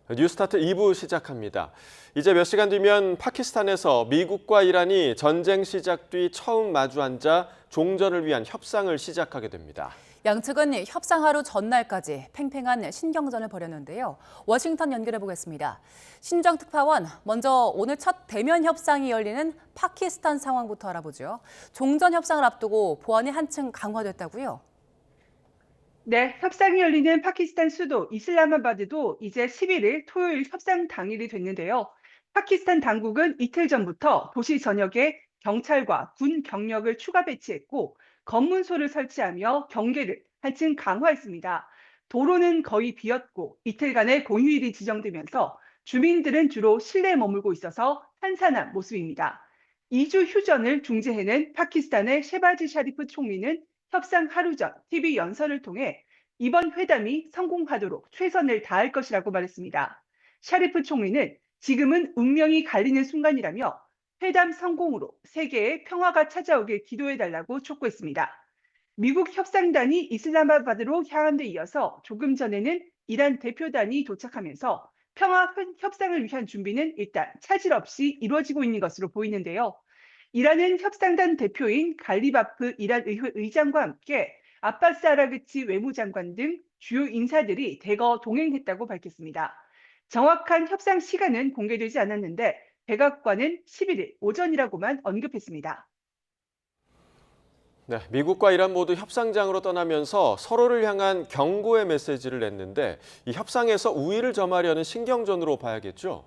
뉴스타트 2부 시작합니다. 이제 몇 시간 뒤면 파키스탄에서 미국과 이란이 전쟁 시작 뒤 처음 마주 앉아 종전을 위한 협상을 시작하게 됩니다. 양측은 협상 하루 전날까지 팽팽한 신경전을 벌였는데요. 워싱턴 연결해 보겠습니다. 신정 특파원, 먼저 오늘 첫 대면 협상이 열리는 파키스탄 상황부터 알아보죠. 종전 협상을 앞두고 보안이 한층 강화됐다고요? 네, 협상이 열리는 파키스탄 수도 이슬라마바드도 이제 11일 토요일 협상 당일이 됐는데요. 파키스탄 당국은 이틀 전부터 도시 전역에 경찰과 군 병력을 추가 배치했고 검문소를 설치하며 경계를 한층 강화했습니다. 도로는 거의 비었고 이틀간의 공휴일이 지정되면서 주민들은 주로 실내에 머물고 있어서 한산한 모습입니다. 2주 휴전을 중재해낸 파키스탄의 셰바즈 샤리프 총리는 협상 하루 전 TV 연설을 통해 이번 회담이 성공하도록 최선을 다할 것이라고 말했습니다. 샤리프 총리는 지금은 운명이 갈리는 순간이라며 회담 성공으로 세계에 평화가 찾아오길 기도해달라고 촉구했습니다. 미국 협상단이 이슬라마바드로 향한 데 이어서 조금 전에는 이란 대표단이 도착하면서 평화 협상을 위한 준비는 일단 차질 없이 이루어지고 있는 것으로 보이는데요. 이란은 협상단 대표인 갈리바프 이란 의회 의장과 함께 아바스 아라그치 외무장관 등 주요 인사들이 대거 동행했다고 밝혔습니다. 정확한 협상 시간은 공개되지 않았는데 백악관은 11일 오전이라고만 언급했습니다. 네, 미국과 이란 모두 협상장으로 떠나면서 서로를 향한 경고의 메시지를 냈는데 이 협상에서 우위를 점하려는 신경전으로 봐야겠죠?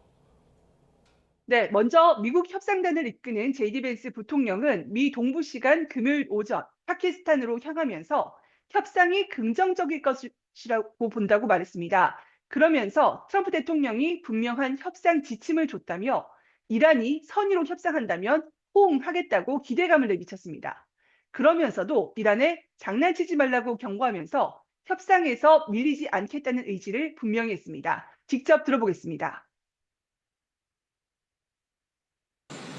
네, 먼저 미국 협상단을 이끄는 제이디 벤스 부통령은 미 동부 시간 금요일 오전 파키스탄으로 향하면서 협상이 긍정적일 것이라고 본다고 말했습니다. 그러면서 트럼프 대통령이 분명한 협상 지침을 줬다며 이란이 선의로 협상한다면 호응하겠다고 기대감을 내비쳤습니다. 그러면서도 이란에 장난치지 말라고 경고하면서 협상에서 밀리지 않겠다는 의지를 분명히 했습니다. 직접 들어보겠습니다.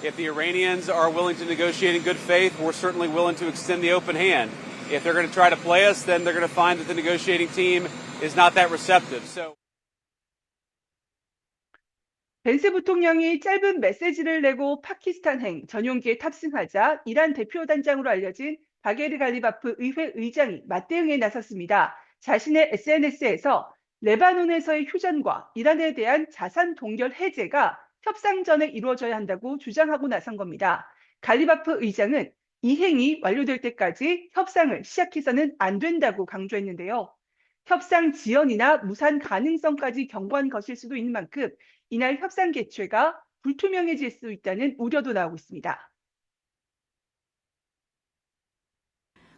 If the Iranians are willing to negotiate in good faith, we're certainly willing to extend the open hand. If they're going to try to play us, then they're going to find that the negotiating team is not that receptive. 벤스 부통령이 짧은 메시지를 내고 파키스탄행 전용기에 탑승하자 이란 대표단장으로 알려진 바게르 갈리바프 의회 의장이 맞대응에 나섰습니다. 자신의 SNS에서 레바논에서의 휴전과 이란에 대한 자산 동결 해제가 협상 전에 이루어져야 한다고 주장하고 나선 겁니다. 갈리바프 의장은 이 행위 완료될 때까지 협상을 시작해서는 안 된다고 강조했는데요. 협상 지연이나 무산 가능성까지 경고한 것일 수도 있는 만큼 이날 협상 개최가 불투명해질 수 있다는 우려도 나오고 있습니다.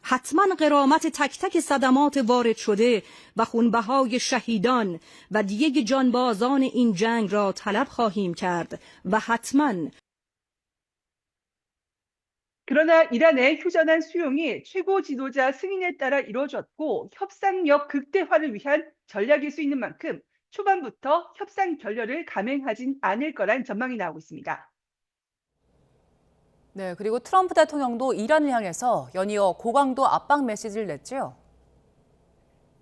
حتما غرامت تک تک صدمات وارد شده و خونبهای شهیدان و دیگ جانبازان این جنگ را طلب خواهیم کرد و حتما 그러나 이란의 휴전한 수용이 최고 지도자 승인에 따라 이루어졌고 협상력 극대화를 위한 전략일 수 있는 만큼 초반부터 협상 결렬을 감행하진 않을 거란 전망이 나오고 있습니다. 네, 그리고 트럼프 대통령도 이란을 향해서 연이어 고강도 압박 메시지를 냈죠.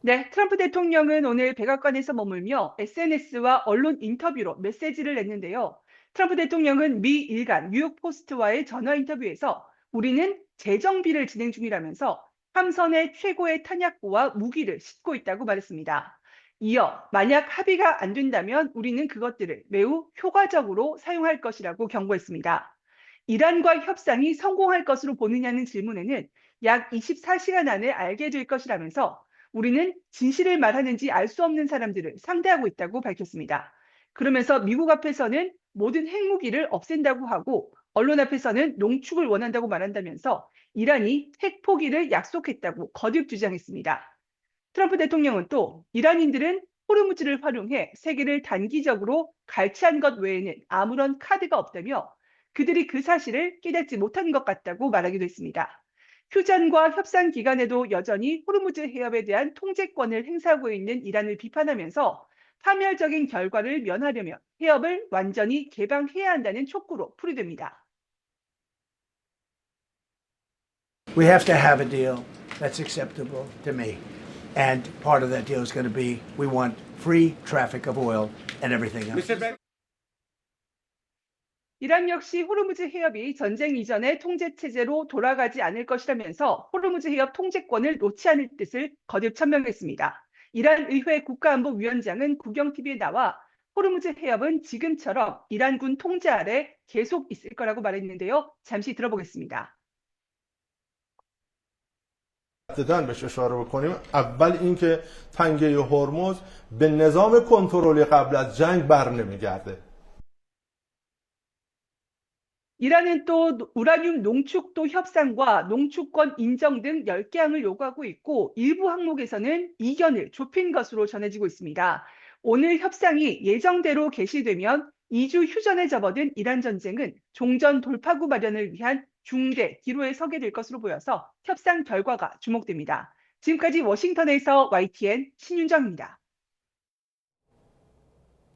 네, 트럼프 대통령은 오늘 백악관에서 머물며 SNS와 언론 인터뷰로 메시지를 냈는데요. 트럼프 대통령은 미 일간 뉴욕포스트와의 전화 인터뷰에서 우리는 재정비를 진행 중이라면서 함선의 최고의 탄약고와 무기를 싣고 있다고 말했습니다. 이어 만약 합의가 안 된다면 우리는 그것들을 매우 효과적으로 사용할 것이라고 경고했습니다. 이란과 협상이 성공할 것으로 보느냐는 질문에는 약 24시간 안에 알게 될 것이라면서 우리는 진실을 말하는지 알 수 없는 사람들을 상대하고 있다고 밝혔습니다. 그러면서 미국 앞에서는 모든 핵무기를 없앤다고 하고 언론 앞에서는 농축을 원한다고 말한다면서 이란이 핵 포기를 약속했다고 거듭 주장했습니다. 트럼프 대통령은 또 이란인들은 호르무즈를 활용해 세계를 단기적으로 갈취한 것 외에는 아무런 카드가 없다며 그들이 그 사실을 깨닫지 못한 것 같다고 말하기도 했습니다. 휴전과 협상 기간에도 여전히 호르무즈 해협에 대한 통제권을 행사하고 있는 이란을 비판하면서 파멸적인 결과를 면하려면 해협을 완전히 개방해야 한다는 촉구로 풀이됩니다. We have to have a deal that's acceptable to me. And part of that deal is going to be we want free traffic of oil and everything else. 이란 역시 호르무즈 해협이 전쟁 이전의 통제 체제로 돌아가지 않을 것이라면서 호르무즈 해협 통제권을 놓지 않을 뜻을 거듭 천명했습니다. 이란 의회 국가안보위원장은 국영TV에 나와 호르무즈 해협은 지금처럼 이란군 통제 아래 계속 있을 거라고 말했는데요. 잠시 들어보겠습니다. دادن بهش اشاره بکنیم اول اینکه تنگه هرمز به نظام کنترلی قبل از جنگ برنمیگرده. 이란은 또 우라늄 농축도 협상과 농축권 인정 등 10개 항을 요구하고 있고 일부 항목에서는 이견을 좁힌 것으로 전해지고 있습니다. 오늘 협상이 예정대로 개시되면 2주 휴전에 접어든 이란 전쟁은 종전 돌파구 마련을 위한 중대 기로에 서게 될 것으로 보여서 협상 결과가 주목됩니다. 지금까지 워싱턴에서 YTN 신윤정입니다.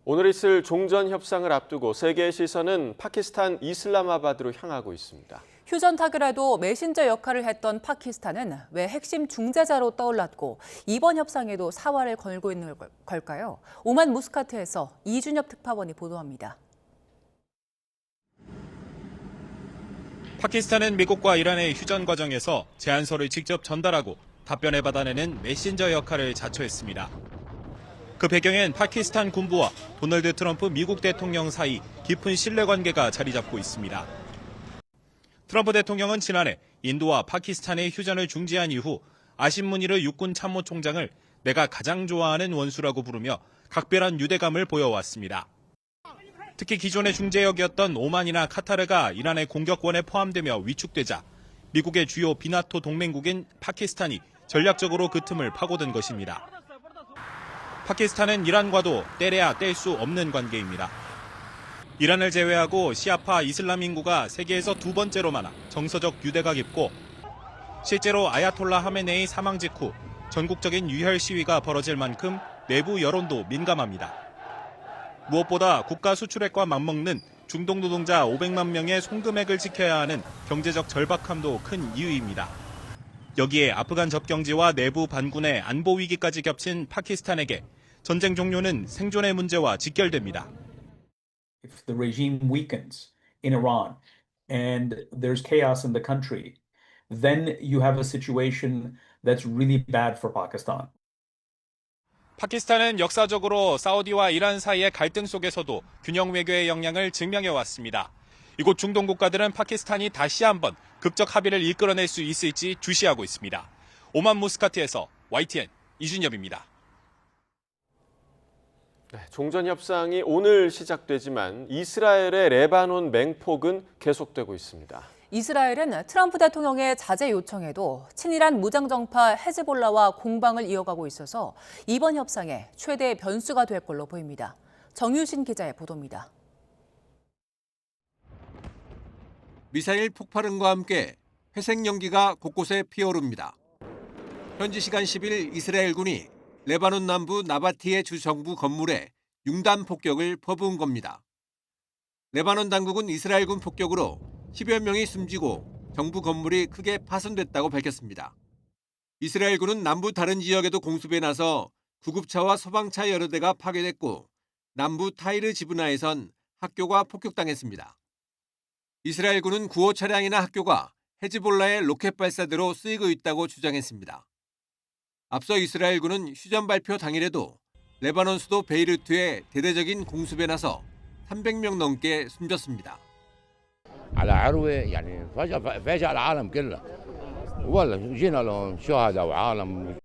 오늘 있을 종전 협상을 앞두고 세계의 시선은 파키스탄 이슬라마바드로 향하고 있습니다. 휴전 타결에도 메신저 역할을 했던 파키스탄은 왜 핵심 중재자로 떠올랐고 이번 협상에도 사활을 걸고 있는 걸까요? 오만 무스카트에서 이준엽 특파원이 보도합니다. 파키스탄은 미국과 이란의 휴전 과정에서 제안서를 직접 전달하고 답변을 받아내는 메신저 역할을 자처했습니다. 그 배경엔 파키스탄 군부와 도널드 트럼프 미국 대통령 사이 깊은 신뢰관계가 자리 잡고 있습니다. 트럼프 대통령은 지난해 인도와 파키스탄의 휴전을 중지한 이후 아심 무니르 육군 참모총장을 내가 가장 좋아하는 원수라고 부르며 각별한 유대감을 보여왔습니다. 특히 기존의 중재역이었던 오만이나 카타르가 이란의 공격권에 포함되며 위축되자 미국의 주요 비나토 동맹국인 파키스탄이 전략적으로 그 틈을 파고든 것입니다. 파키스탄은 이란과도 떼려야 뗄 수 없는 관계입니다. 이란을 제외하고 시아파 이슬람 인구가 세계에서 두 번째로 많아 정서적 유대가 깊고 실제로 아야톨라 하메네이 사망 직후 전국적인 유혈 시위가 벌어질 만큼 내부 여론도 민감합니다. 무엇보다 국가 수출액과 맞먹는 중동 노동자 500만 명의 송금액을 지켜야 하는 경제적 절박함도 큰 이유입니다. 여기에 아프간 접경지와 내부 반군의 안보 위기까지 겹친 파키스탄에게 전쟁 종료는 생존의 문제와 직결됩니다. If the regime weakens in Iran and there's chaos in the country, then you have a situation that's really bad for Pakistan. 파키스탄은 역사적으로 사우디와 이란 사이의 갈등 속에서도 균형 외교의 역량을 증명해왔습니다. 이곳 중동 국가들은 파키스탄이 다시 한번 극적 합의를 이끌어낼 수 있을지 주시하고 있습니다. 오만 무스카트에서 YTN 이준엽입니다. 종전 협상이 오늘 시작되지만 이스라엘의 레바논 맹폭은 계속되고 있습니다. 이스라엘은 트럼프 대통령의 자제 요청에도 친이란 무장정파 헤즈볼라와 공방을 이어가고 있어서 이번 협상에 최대의 변수가 될 걸로 보입니다. 정유신 기자의 보도입니다. 미사일 폭발음과 함께 회색 연기가 곳곳에 피어오릅니다. 현지 시간 10일 이스라엘군이 레바논 남부 나바티의 주 정부 건물에 융단 폭격을 퍼부은 겁니다. 레바논 당국은 이스라엘군 폭격으로 10여 명이 숨지고 정부 건물이 크게 파손됐다고 밝혔습니다. 이스라엘군은 남부 다른 지역에도 공습에 나서 구급차와 소방차 여러 대가 파괴됐고 남부 타이르 지브나에선 학교가 폭격당했습니다. 이스라엘군은 구호 차량이나 학교가 헤즈볼라의 로켓 발사대로 쓰이고 있다고 주장했습니다. 앞서 이스라엘군은 휴전 발표 당일에도 레바논 수도 베이루트에 대대적인 공습에 나서 300명 넘게 숨졌습니다. على عروة يعني فاجأ العالم كله والله جينا لهم شهداء وعالم.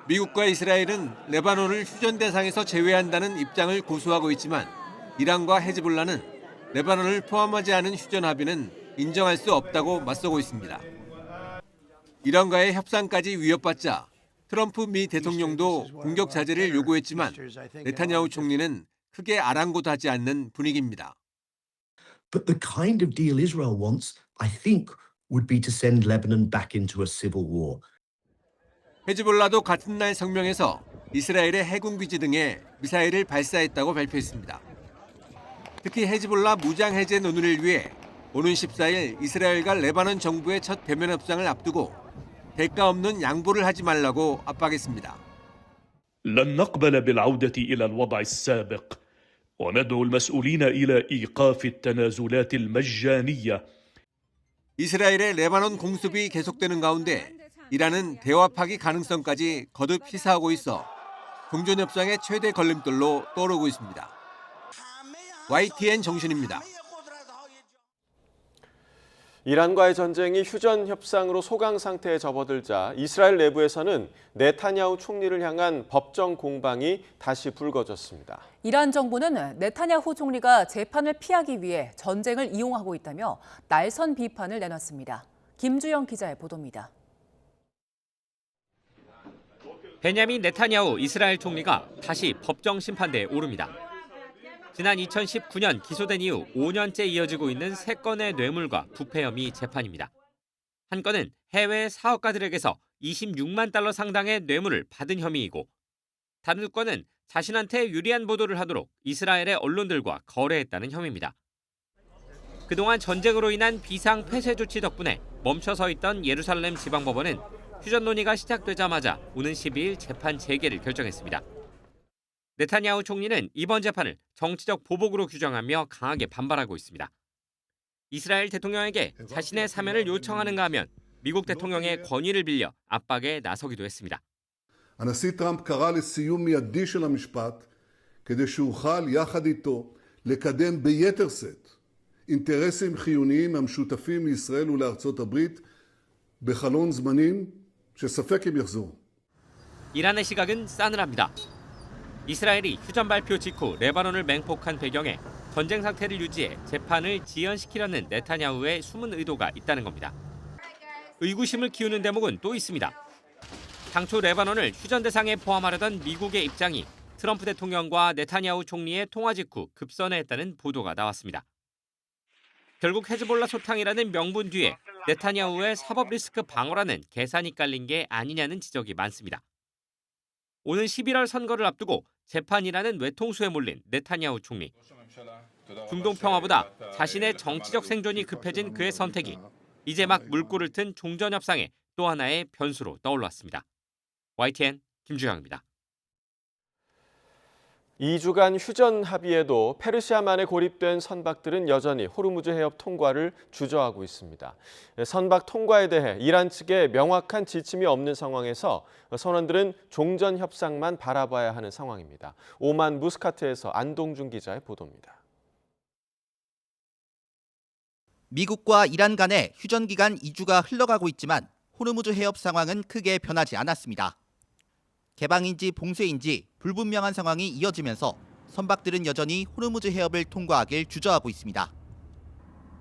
미국과 이스라엘은 레바논을 휴전 대상에서 제외한다는 입장을 고수하고 있지만 이란과 헤즈볼라는 레바논을 포함하지 않은 휴전 합의는 인정할 수 없다고 맞서고 있습니다. 이란과의 협상까지 위협받자 트럼프 미 대통령도 공격 자제를 요구했지만 네타냐후 총리는 크게 아랑곳하지 않는 분위기입니다. But the kind of deal Israel wants, I think, would be to send Lebanon back into a civil war. 헤즈볼라도 같은 날 성명에서 이스라엘의 해군 기지 등에 미사일을 발사했다고 발표했습니다. 특히 헤즈볼라 무장 해제 논의를 위해 오는 14일 이스라엘과 레바논 정부의 첫 대면 협상을 앞두고 대가 없는 양보를 하지 말라고 압박했습니다. لن نقبل بالعودة إلى الوضع السابق وندعو المسؤولين إلى إيقاف التنازلات المجانية. 이스라엘의 레바논 공습이 계속되는 가운데 이란은 대화 파기 가능성까지 거듭 시사하고 있어 종전 협상의 최대 걸림돌로 떠오르고 있습니다. YTN 정신입니다. 이란과의 전쟁이 휴전 협상으로 소강 상태에 접어들자 이스라엘 내부에서는 네타냐후 총리를 향한 법정 공방이 다시 불거졌습니다. 이란 정부는 네타냐후 총리가 재판을 피하기 위해 전쟁을 이용하고 있다며 날선 비판을 내놨습니다. 김주영 기자의 보도입니다. 베냐민 네타냐후 이스라엘 총리가 다시 법정 심판대에 오릅니다. 지난 2019년 기소된 이후 5년째 이어지고 있는 3건의 뇌물과 부패 혐의 재판입니다. 한 건은 해외 사업가들에게서 26만 달러 상당의 뇌물을 받은 혐의이고 다른 2건은 자신한테 유리한 보도를 하도록 이스라엘의 언론들과 거래했다는 혐의입니다. 그동안 전쟁으로 인한 비상 폐쇄 조치 덕분에 멈춰서 있던 예루살렘 지방법원은 휴전 논의가 시작되자마자 오는 12일 재판 재개를 결정했습니다. 네타냐후 총리는 이번 재판을 정치적 보복으로 규정하며 강하게 반발하고 있습니다. 이스라엘 대통령에게 자신의 사면을 요청하는가 하면 미국 대통령의 권위를 빌려 압박에 나서기도 했습니다. הנשיא טראמפ קרא לסיום מיידי של המשפט כדי שאוכל יחד איתו לקדם ביתר שאת אינטרסים חיוניים המשותפים לישראל ולארצות הברית בחלון זמנים שספק אם יחזור. 이란의 시각은 싸늘합니다. 이스라엘이 휴전 발표 직후 레바논을 맹폭한 배경에 전쟁 상태를 유지해 재판을 지연시키려는 네타냐후의 숨은 의도가 있다는 겁니다. 의구심을 키우는 대목은 또 있습니다. 당초 레바논을 휴전 대상에 포함하려던 미국의 입장이 트럼프 대통령과 네타냐후 총리의 통화 직후 급선회했다는 보도가 나왔습니다. 결국 헤즈볼라 소탕이라는 명분 뒤에 네타냐후의 사법 리스크 방어라는 계산이 깔린 게 아니냐는 지적이 많습니다. 오는 11월 선거를 앞두고 재판이라는 외통수에 몰린 네타냐후 총리. 중동 평화보다 자신의 정치적 생존이 급해진 그의 선택이 이제 막 물꼬를 튼 종전 협상의 또 하나의 변수로 떠올랐습니다. YTN 김주영입니다. 2주간 휴전 합의에도 페르시아만에 고립된 선박들은 여전히 호르무즈 해협 통과를 주저하고 있습니다. 선박 통과에 대해 이란 측에 명확한 지침이 없는 상황에서 선원들은 종전 협상만 바라봐야 하는 상황입니다. 오만 무스카트에서 안동준 기자의 보도입니다. 미국과 이란 간의 휴전 기간 2주가 흘러가고 있지만 호르무즈 해협 상황은 크게 변하지 않았습니다. 개방인지 봉쇄인지 불분명한 상황이 이어지면서 선박들은 여전히 호르무즈 해협을 통과하길 주저하고 있습니다.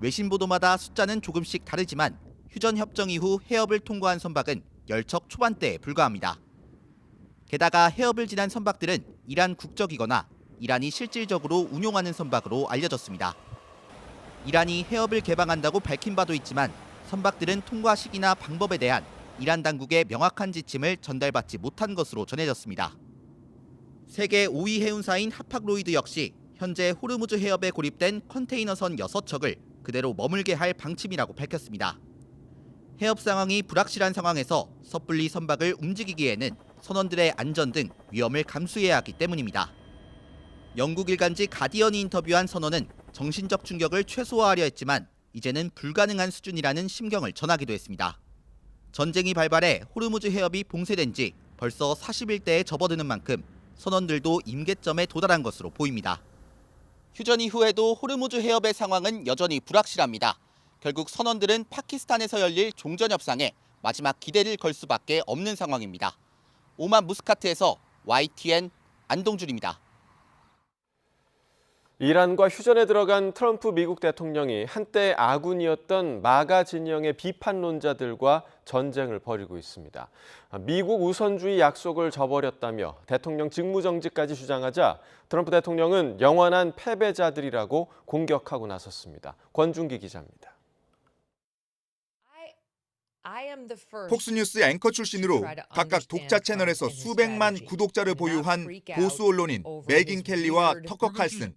외신 보도마다 숫자는 조금씩 다르지만 휴전 협정 이후 해협을 통과한 선박은 10척 초반대에 불과합니다. 게다가 해협을 지난 선박들은 이란 국적이거나 이란이 실질적으로 운용하는 선박으로 알려졌습니다. 이란이 해협을 개방한다고 밝힌 바도 있지만 선박들은 통과 시기나 방법에 대한 이란 당국의 명확한 지침을 전달받지 못한 것으로 전해졌습니다. 세계 5위 해운사인 하팍로이드 역시 현재 호르무즈 해협에 고립된 컨테이너선 6척을 그대로 머물게 할 방침이라고 밝혔습니다. 해협 상황이 불확실한 상황에서 섣불리 선박을 움직이기에는 선원들의 안전 등 위험을 감수해야 하기 때문입니다. 영국 일간지 가디언이 인터뷰한 선원은 정신적 충격을 최소화하려 했지만 이제는 불가능한 수준이라는 심경을 전하기도 했습니다. 전쟁이 발발해 호르무즈 해협이 봉쇄된 지 벌써 40일대에 접어드는 만큼 선원들도 임계점에 도달한 것으로 보입니다. 휴전 이후에도 호르무즈 해협의 상황은 여전히 불확실합니다. 결국 선원들은 파키스탄에서 열릴 종전 협상에 마지막 기대를 걸 수밖에 없는 상황입니다. 오만 무스카트에서 YTN 안동준입니다. 이란과 휴전에 들어간 트럼프 미국 대통령이 한때 아군이었던 마가 진영의 비판론자들과 전쟁을 벌이고 있습니다. 미국 우선주의 약속을 저버렸다며 대통령 직무정지까지 주장하자 트럼프 대통령은 영원한 패배자들이라고 공격하고 나섰습니다. 권준기 기자입니다. 폭스뉴스 앵커 출신으로 각각 독자 채널에서 수백만 구독자를 보유한 보수 언론인 메긴 켈리와 터커 칼슨.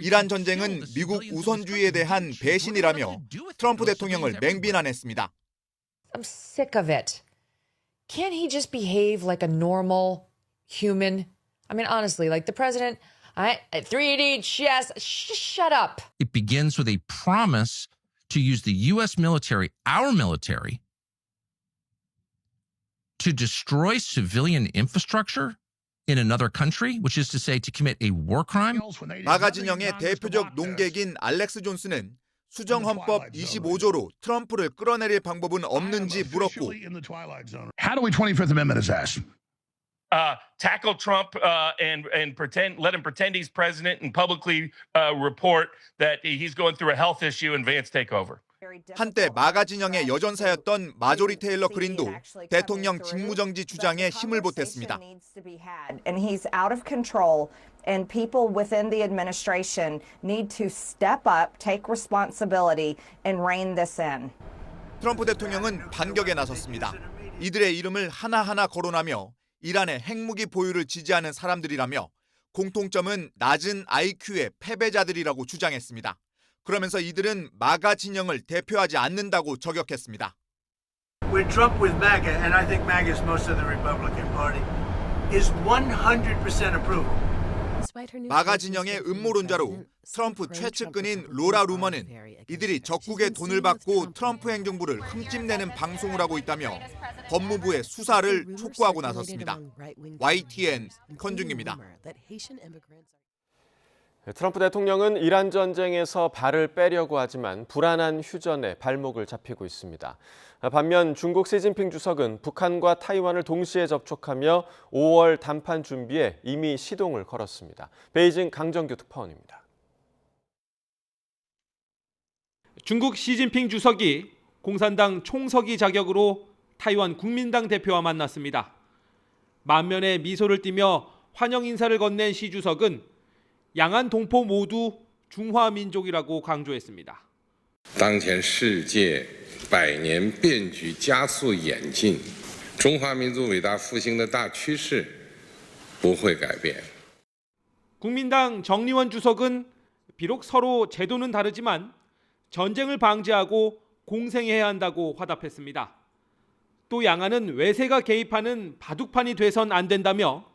이란 전쟁은 미국 우선주의에 대한 배신이라며 트럼프 대통령을 맹비난했습니다. I'm sick of it. Can't he just behave like a normal human? I mean, honestly, like the president, 380 chess. Shut up. It begins with a promise to use the U.S. military, our military, to destroy civilian infrastructure in another country, which is to say to commit a war crime. 마가 진영의 대표적 농객인 알렉스 존스는 수정헌법 25조로 트럼프를 끌어내릴 방법은 없는지 물었고 How do we 25th Amendment his ass? Tackle Trump and let him pretend he's president and publicly report that he's going through a health issue and Vance take over. 한때 마가 진영의 여전사였던 마조리 테일러 그린도 대통령 직무정지 주장에 힘을 보탰습니다. And he's out of control and people within the administration need to step up, take responsibility and rein this in. 트럼프 대통령은 반격에 나섰습니다. 이들의 이름을 하나하나 거론하며 이란의 핵무기 보유를 지지하는 사람들이라며 공통점은 낮은 IQ의 패배자들이라고 주장했습니다. 그러면서 이들은 마가 진영을 대표하지 않는다고 저격했습니다. We're Trump with MAGA, and I think MAGA is most of the Republican Party, is 100% approval. 마가 진영의 음모론자로 트럼프 최측근인 로라 루머는 이들이 적국의 돈을 받고 트럼프 행정부를 흠집내는 방송을 하고 있다며 법무부의 수사를 촉구하고 나섰습니다. YTN 권준기입니다. 트럼프 대통령은 이란 전쟁에서 발을 빼려고 하지만 불안한 휴전에 발목을 잡히고 있습니다. 반면 중국 시진핑 주석은 북한과 타이완을 동시에 접촉하며 5월 담판 준비에 이미 시동을 걸었습니다. 베이징 강정규 특파원입니다. 중국 시진핑 주석이 공산당 총서기 자격으로 타이완 국민당 대표와 만났습니다. 만면에 미소를 띠며 환영 인사를 건넨 시 주석은 양안 동포 모두 중화 민족이라고 강조했습니다. 当前世界百年变局加速演进，中华民族伟大复兴的大趋势不会改变。 국민당 정리원 주석은 비록 서로 제도는 다르지만 전쟁을 방지하고 공생해야 한다고 화답했습니다. 또 양안은 외세가 개입하는 바둑판이 돼선 안 된다며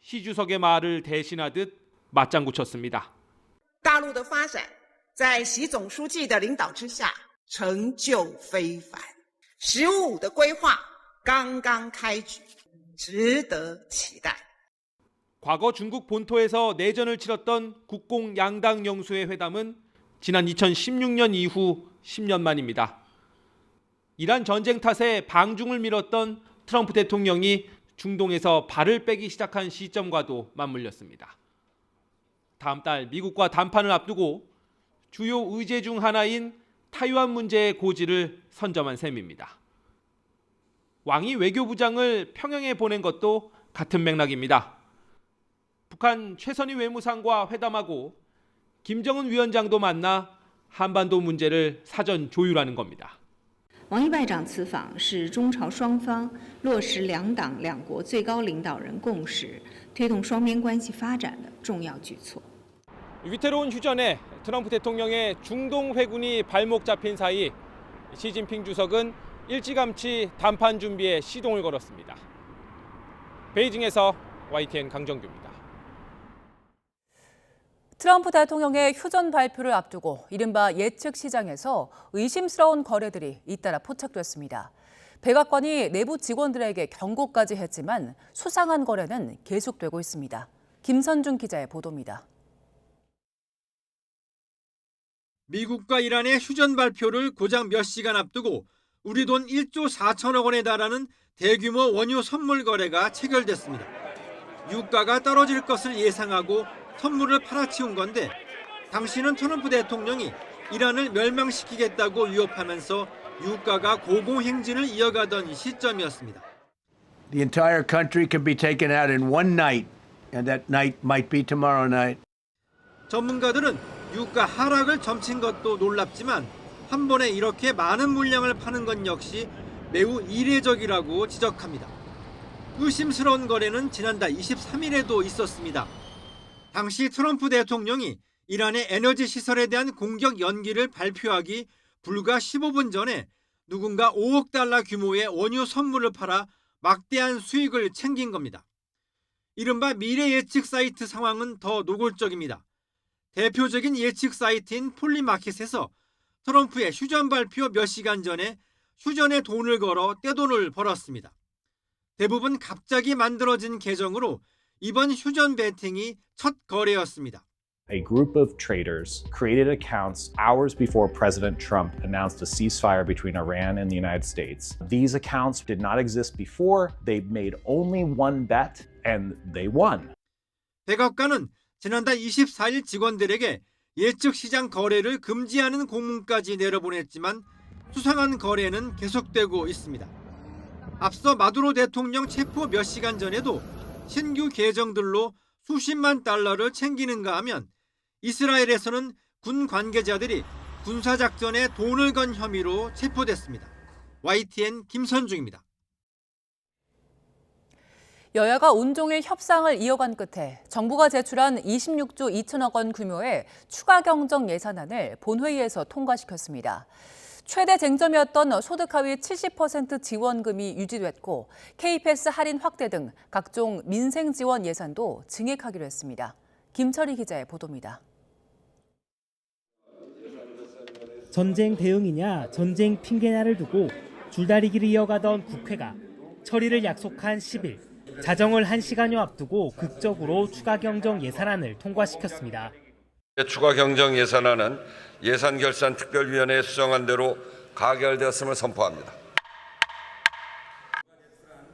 시 주석의 말을 대신하듯 맞장구 쳤습니다. 大陆的发展在习总书记的领导之下成就非凡 ,15的规划刚刚开局 值得期待. 과거 중국 본토에서 내전을 치렀던 국공 양당 영수의 회담은 지난 2016년 이후 10년 만입니다. 이란 전쟁 탓에 방중을 미뤘던 트럼프 대통령이 중동에서 발을 빼기 시작한 시점과도 맞물렸습니다. 다음 달 미국과 담판을 앞두고 주요 의제 중 하나인 타이완 문제의 고지를 선점한 셈입니다. 왕이 외교부장을 평양에 보낸 것도 같은 맥락입니다. 북한 최선희 외무상과 회담하고 김정은 위원장도 만나 한반도 문제를 사전 조율하는 겁니다. 王毅外长此访是中朝双方落实两党两国最高领导人共识，推动双边关系发展的重要举措。 위태로운 휴전에 트럼프 대통령의 중동 회군이 발목 잡힌 사이 시진핑 주석은 일찌감치 담판 준비에 시동을 걸었습니다. 베이징에서 YTN 강정규입니다. 트럼프 대통령의 휴전 발표를 앞두고 이른바 예측 시장에서 의심스러운 거래들이 잇따라 포착됐습니다. 백악관이 내부 직원들에게 경고까지 했지만 수상한 거래는 계속되고 있습니다. 김선중 기자의 보도입니다. 미국과 이란의 휴전 발표를 고작 몇 시간 앞두고 우리 돈 1조 4천억 원에 달하는 대규모 원유 선물 거래가 체결됐습니다. 유가가 떨어질 것을 예상하고 선물을 팔아치운 건데 당시는 트럼프 대통령이 이란을 멸망시키겠다고 위협하면서 유가가 고공행진을 이어가던 시점이었습니다. The entire country can be taken out in one night, and that night might be tomorrow night. 전문가들은 유가 하락을 점친 것도 놀랍지만 한 번에 이렇게 많은 물량을 파는 건 역시 매우 이례적이라고 지적합니다. 의심스러운 거래는 지난달 23일에도 있었습니다. 당시 트럼프 대통령이 이란의 에너지 시설에 대한 공격 연기를 발표하기 불과 15분 전에 누군가 5억 달러 규모의 원유 선물을 팔아 막대한 수익을 챙긴 겁니다. 이른바 미래 예측 사이트 상황은 더 노골적입니다. 대표적인 예측 사이트인 폴리마켓에서 트럼프의 휴전 발표 몇 시간 전에 휴전에 돈을 걸어 떼돈을 벌었습니다. 대부분 갑자기 만들어진 계정으로 이번 휴전 베팅이 첫 거래였습니다. A group of traders created accounts hours before President Trump announced a ceasefire between Iran and the United States. These accounts did not exist before. They made only one bet and they won. 백악관은 지난달 24일 직원들에게 예측 시장 거래를 금지하는 공문까지 내려보냈지만 수상한 거래는 계속되고 있습니다. 앞서 마두로 대통령 체포 몇 시간 전에도 신규 계정들로 수십만 달러를 챙기는가 하면 이스라엘에서는 군 관계자들이 군사작전에 돈을 건 혐의로 체포됐습니다. YTN 김선중입니다. 여야가 온종일 협상을 이어간 끝에 정부가 제출한 26조 2천억 원 규모의 추가 경정 예산안을 본회의에서 통과시켰습니다. 최대 쟁점이었던 소득 하위 70% 지원금이 유지됐고 K패스 할인 확대 등 각종 민생 지원 예산도 증액하기로 했습니다. 김철희 기자의 보도입니다. 전쟁 대응이냐 전쟁 핑계냐를 두고 줄다리기를 이어가던 국회가 처리를 약속한 10일 자정을 1시간여 앞두고 극적으로 추가 경정 예산안을 통과시켰습니다. 추가 경정 예산안은 예산결산특별위원회에 수정한 대로 가결되었음을 선포합니다.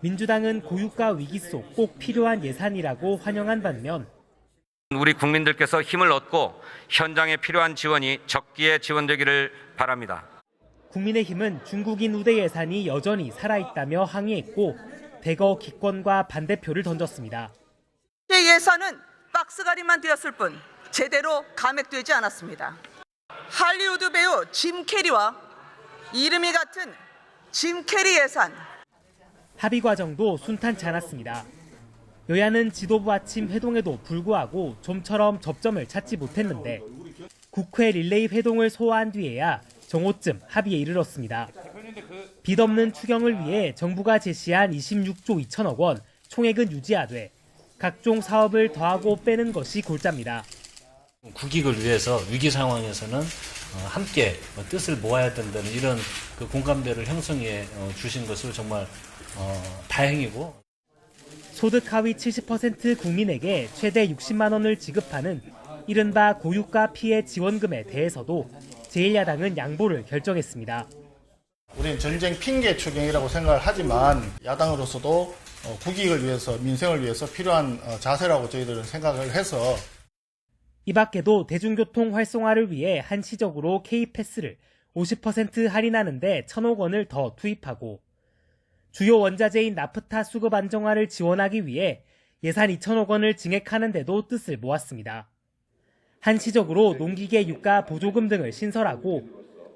민주당은 고유가 위기 속 꼭 필요한 예산이라고 환영한 반면 우리 국민들께서 힘을 얻고 현장에 필요한 지원이 적기에 지원되기를 바랍니다. 국민의힘은 중국인 우대 예산이 여전히 살아있다며 항의했고 대거 기권과 반대표를 던졌습니다. 예산은 박스가리만 되었을 뿐 제대로 감액되지 않았습니다. 할리우드 배우 짐 캐리와 이름이 같은 짐 캐리 예산. 합의 과정도 순탄치 않았습니다. 여야는 지도부 아침 회동에도 불구하고 좀처럼 접점을 찾지 못했는데 국회 릴레이 회동을 소화한 뒤에야 정오쯤 합의에 이르렀습니다. 빚 없는 추경을 위해 정부가 제시한 26조 2천억 원 총액은 유지하되 각종 사업을 더하고 빼는 것이 골자입니다. 국익을 위해서 위기 상황에서는 함께 뜻을 모아야 된다는 이런 그 공감대를 형성해 주신 것을 정말 다행이고 소득 하위 70% 국민에게 최대 60만 원을 지급하는 이른바 고유가 피해 지원금에 대해서도 제1야당은 양보를 결정했습니다. 우리는 전쟁 핑계 추경이라고 생각을 하지만 야당으로서도 국익을 위해서 민생을 위해서 필요한 자세라고 저희들은 생각을 해서 이 밖에도 대중교통 활성화를 위해 한시적으로 K패스를 50% 할인하는 데 1,000억 원을 더 투입하고 주요 원자재인 나프타 수급 안정화를 지원하기 위해 예산 2,000억 원을 증액하는 데도 뜻을 모았습니다. 한시적으로 농기계 유가 보조금 등을 신설하고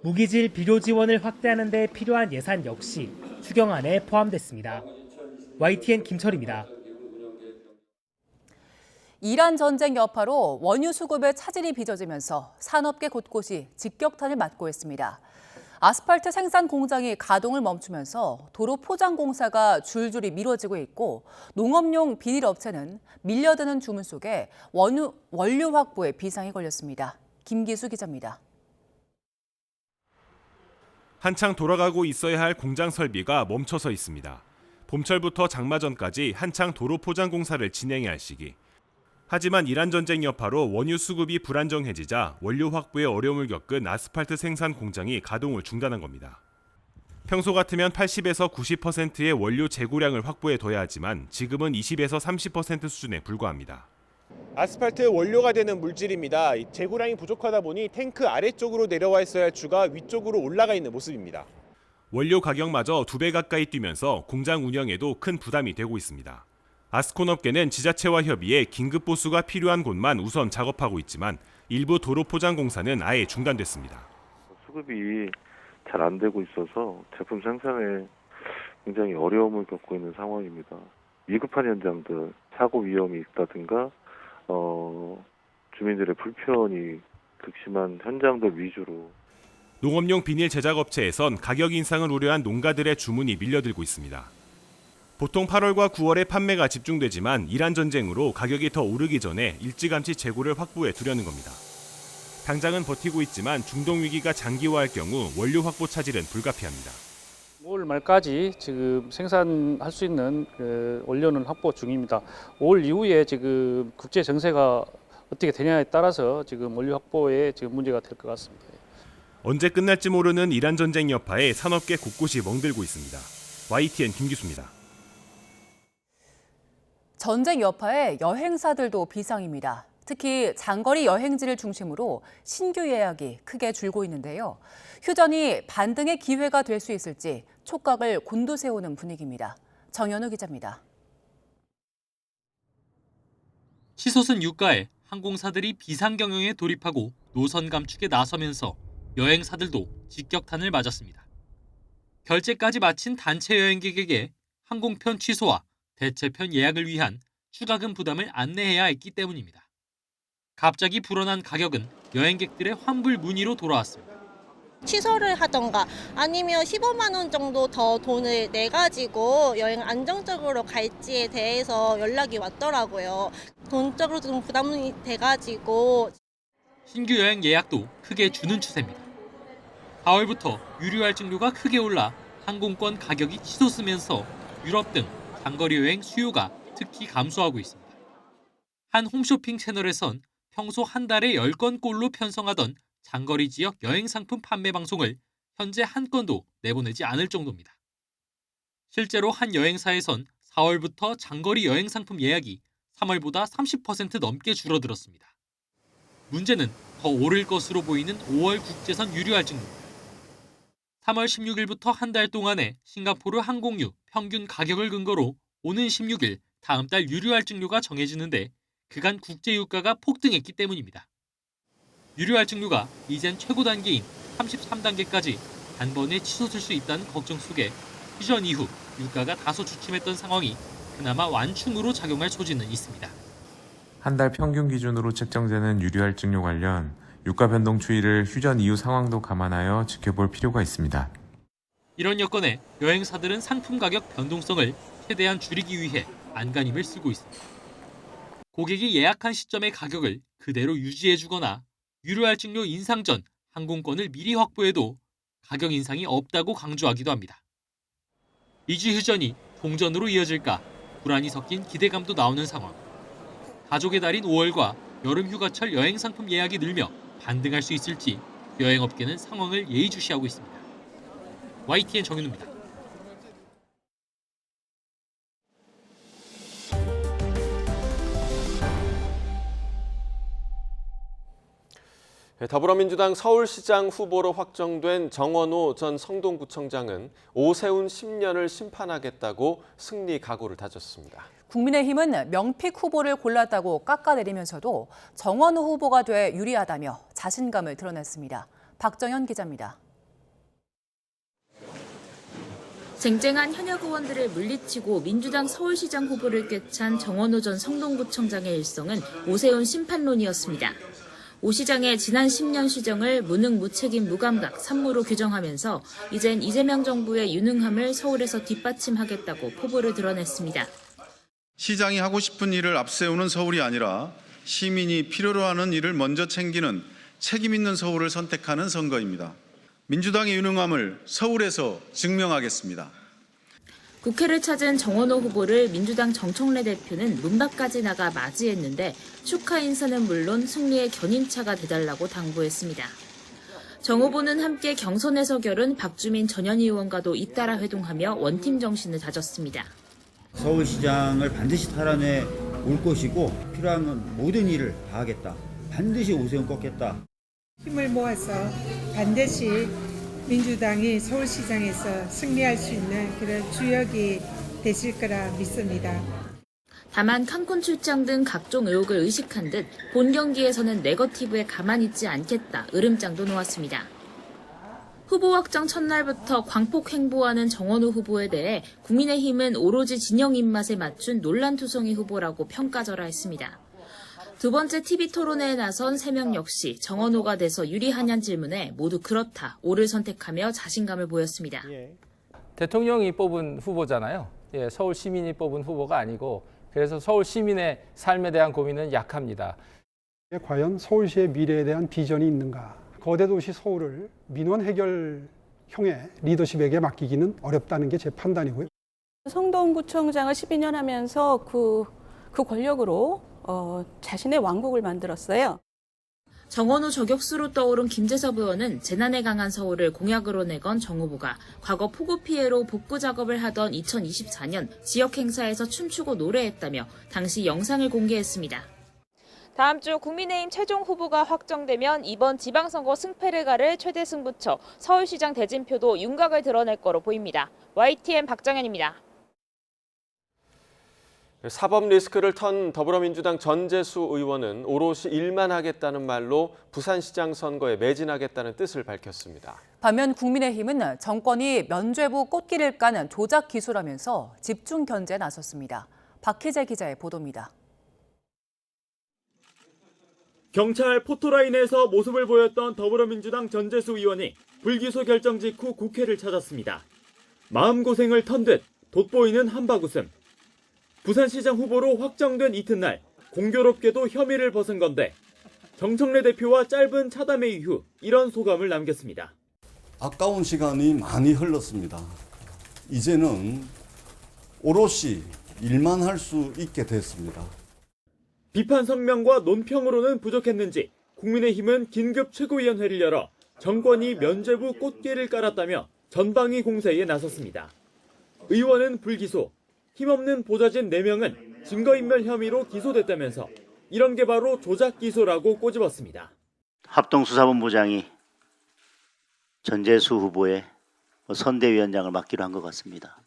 무기질 비료 지원을 확대하는 데 필요한 예산 역시 추경안에 포함됐습니다. YTN 김철입니다. 이란 전쟁 여파로 원유 수급에 차질이 빚어지면서 산업계 곳곳이 직격탄을 맞고 있습니다. 아스팔트 생산 공장이 가동을 멈추면서 도로 포장 공사가 줄줄이 미뤄지고 있고 농업용 비닐 업체는 밀려드는 주문 속에 원료 확보에 비상이 걸렸습니다. 김기수 기자입니다. 한창 돌아가고 있어야 할 공장 설비가 멈춰서 있습니다. 봄철부터 장마 전까지 한창 도로 포장 공사를 진행해야 할 시기. 하지만 이란 전쟁 여파로 원유 수급이 불안정해지자 원료 확보에 어려움을 겪은 아스팔트 생산 공장이 가동을 중단한 겁니다. 평소 같으면 80에서 90%의 원료 재고량을 확보해둬야 하지만 지금은 20에서 30% 수준에 불과합니다. 아스팔트 원료가 되는 물질입니다. 재고량이 부족하다 보니 탱크 아래쪽으로 내려와 있어야 할 주가 위쪽으로 올라가 있는 모습입니다. 원료 가격마저 2배 가까이 뛰면서 공장 운영에도 큰 부담이 되고 있습니다. 아스콘 업계는 지자체와 협의해 긴급 보수가 필요한 곳만 우선 작업하고 있지만 일부 도로 포장 공사는 아예 중단됐습니다. 수급이 잘 안 되고 있어서 제품 생산에 굉장히 어려움을 겪고 있는 상황입니다. 위급한 현장들, 사고 위험이 있다든가 주민들의 불편이 극심한 현장들 위주로 농업용 비닐 제작 업체에선 가격 인상을 우려한 농가들의 주문이 밀려들고 있습니다. 보통 8월과 9월에 판매가 집중되지만 이란 전쟁으로 가격이 더 오르기 전에 일찌감치 재고를 확보해 두려는 겁니다. 당장은 버티고 있지만 중동 위기가 장기화할 경우 원료 확보 차질은 불가피합니다. 5월 말까지 지금 생산할 수 있는 원료는 확보 중입니다. 5월 이후에 지금 국제 정세가 어떻게 되냐에 따라서 지금 원료 확보에 지금 문제가 될 것 같습니다. 언제 끝날지 모르는 이란 전쟁 여파에 산업계 곳곳이 멍들고 있습니다. YTN 김기수입니다. 전쟁 여파에 여행사들도 비상입니다. 특히 장거리 여행지를 중심으로 신규 예약이 크게 줄고 있는데요. 휴전이 반등의 기회가 될 수 있을지 촉각을 곤두세우는 분위기입니다. 정현우 기자입니다. 치솟은 유가에 항공사들이 비상 경영에 돌입하고 노선 감축에 나서면서 여행사들도 직격탄을 맞았습니다. 결제까지 마친 단체 여행객에게 항공편 취소와 대체편 예약을 위한 추가금 부담을 안내해야 했기 때문입니다. 갑자기 불어난 가격은 여행객들의 환불 문의로 돌아왔습니다. 취소를 하던가 아니면 15만 원 정도 더 돈을 내가지고 여행 안정적으로 갈지에 대해서 연락이 왔더라고요. 돈적으로 좀 부담이 돼가지고. 신규 여행 예약도 크게 주는 추세입니다. 4월부터 유류 할증료가 크게 올라 항공권 가격이 치솟으면서 유럽 등 장거리 여행 수요가 특히 감소하고 있습니다. 한 홈쇼핑 채널에선 평소 한 달에 10건꼴로 편성하던 장거리 지역 여행 상품 판매 방송을 현재 한 건도 내보내지 않을 정도입니다. 실제로 한 여행사에선 4월부터 장거리 여행 상품 예약이 3월보다 30% 넘게 줄어들었습니다. 문제는 더 오를 것으로 보이는 5월 국제선 유류 할증료입니다. 3월 16일부터 한 달 동안의 싱가포르 항공유 평균 가격을 근거로 오는 16일 다음 달 유류 할증료가 정해지는데 그간 국제 유가가 폭등했기 때문입니다. 유류 할증료가 이젠 최고 단계인 33단계까지 단번에 치솟을 수 있다는 걱정 속에 휴전 이후 유가가 다소 주춤했던 상황이 그나마 완충으로 작용할 소지는 있습니다. 한 달 평균 기준으로 책정되는 유류 할증료 관련 유가 변동 추이를 휴전 이후 상황도 감안하여 지켜볼 필요가 있습니다. 이런 여건에 여행사들은 상품 가격 변동성을 최대한 줄이기 위해 안간힘을 쓰고 있습니다. 고객이 예약한 시점의 가격을 그대로 유지해주거나 유류 할증료 인상 전 항공권을 미리 확보해도 가격 인상이 없다고 강조하기도 합니다. 2주 휴전이 동전으로 이어질까 불안이 섞인 기대감도 나오는 상황. 가족의 달인 5월과 여름 휴가철 여행 상품 예약이 늘며 반등할 수 있을지 여행업계는 상황을 예의주시하고 있습니다. YTN 정윤우입니다. 더불어민주당 서울시장 후보로 확정된 정원호 전 성동구청장은 오세훈 10년을 심판하겠다고 승리 각오를 다졌습니다. 국민의힘은 명픽 후보를 골랐다고 깎아내리면서도 정원호 후보가 돼 유리하다며 자신감을 드러냈습니다. 박정현 기자입니다. 쟁쟁한 현역 의원들을 물리치고 민주당 서울시장 후보를 꿰찬 정원호 전 성동구청장의 일성은 오세훈 심판론이었습니다. 오 시장의 지난 10년 시정을 무능, 무책임, 무감각, 산무로 규정하면서 이젠 이재명 정부의 유능함을 서울에서 뒷받침하겠다고 포부를 드러냈습니다. 시장이 하고 싶은 일을 앞세우는 서울이 아니라 시민이 필요로 하는 일을 먼저 챙기는 책임 있는 서울을 선택하는 선거입니다. 민주당의 유능함을 서울에서 증명하겠습니다. 국회를 찾은 정원호 후보를 민주당 정청래 대표는 문 밖까지 나가 맞이했는데 축하 인사는 물론 승리의 견인차가 돼달라고 당부했습니다. 정 후보는 함께 경선에서 겨룬 박주민 전현희 의원과도 잇따라 회동하며 원팀 정신을 다졌습니다. 서울시장을 반드시 탈환해 올 것이고 필요한 모든 일을 다 하겠다. 반드시 오세훈 꺾겠다. 힘을 모아서 반드시 민주당이 서울시장에서 승리할 수 있는 그런 주역이 되실 거라 믿습니다. 다만 칸쿤 출장 등 각종 의혹을 의식한 듯 본 경기에서는 네거티브에 가만히 있지 않겠다 으름장도 놓았습니다. 후보 확정 첫날부터 광폭 횡보하는 정원호 후보에 대해 국민의힘은 오로지 진영 입맛에 맞춘 논란투성이 후보라고 평가절하했습니다. 두 번째 TV 토론회에 나선 3명 역시 정원호가 돼서 유리하냐는 질문에 모두 그렇다, 오를 선택하며 자신감을 보였습니다. 대통령이 뽑은 후보잖아요. 서울 시민이 뽑은 후보가 아니고 그래서 서울 시민의 삶에 대한 고민은 약합니다. 과연 서울시의 미래에 대한 비전이 있는가? 거대 도시 서울을 민원 해결형의 리더십에게 맡기기는 어렵다는 게 제 판단이고요. 성동구청장을 12년 하면서 그 권력으로 자신의 왕국을 만들었어요. 정원호 저격수로 떠오른 김재섭 의원은 재난에 강한 서울을 공약으로 내건 정 후보가 과거 폭우 피해로 복구 작업을 하던 2024년 지역 행사에서 춤추고 노래했다며 당시 영상을 공개했습니다. 다음 주 국민의힘 최종 후보가 확정되면 이번 지방선거 승패를 가를 최대 승부처 서울시장 대진표도 윤곽을 드러낼 거로 보입니다. YTN 박정현입니다. 사법 리스크를 턴 더불어민주당 전재수 의원은 오롯이 일만 하겠다는 말로 부산시장 선거에 매진하겠다는 뜻을 밝혔습니다. 반면 국민의힘은 정권이 면죄부 꽃길을 까는 조작 기수라면서 집중 견제에 나섰습니다. 박희재 기자의 보도입니다. 경찰 포토라인에서 모습을 보였던 더불어민주당 전재수 의원이 불기소 결정 직후 국회를 찾았습니다. 마음고생을 턴 듯 돋보이는 한바구음. 부산시장 후보로 확정된 이튿날 공교롭게도 혐의를 벗은 건데 정청래 대표와 짧은 차담회 이후 이런 소감을 남겼습니다. 아까운 시간이 많이 흘렀습니다. 이제는 오롯이 일만 할 수 있게 됐습니다. 비판 성명과 논평으로는 부족했는지 국민의힘은 긴급 최고위원회를 열어 정권이 면죄부 꽃길을 깔았다며 전방위 공세에 나섰습니다. 의원은 불기소, 힘없는 보좌진 4명은 증거인멸 혐의로 기소됐다면서 이런 게 바로 조작 기소라고 꼬집었습니다. 합동수사본부장이 전재수 후보의 선대위원장을 맡기로 한 것 같습니다.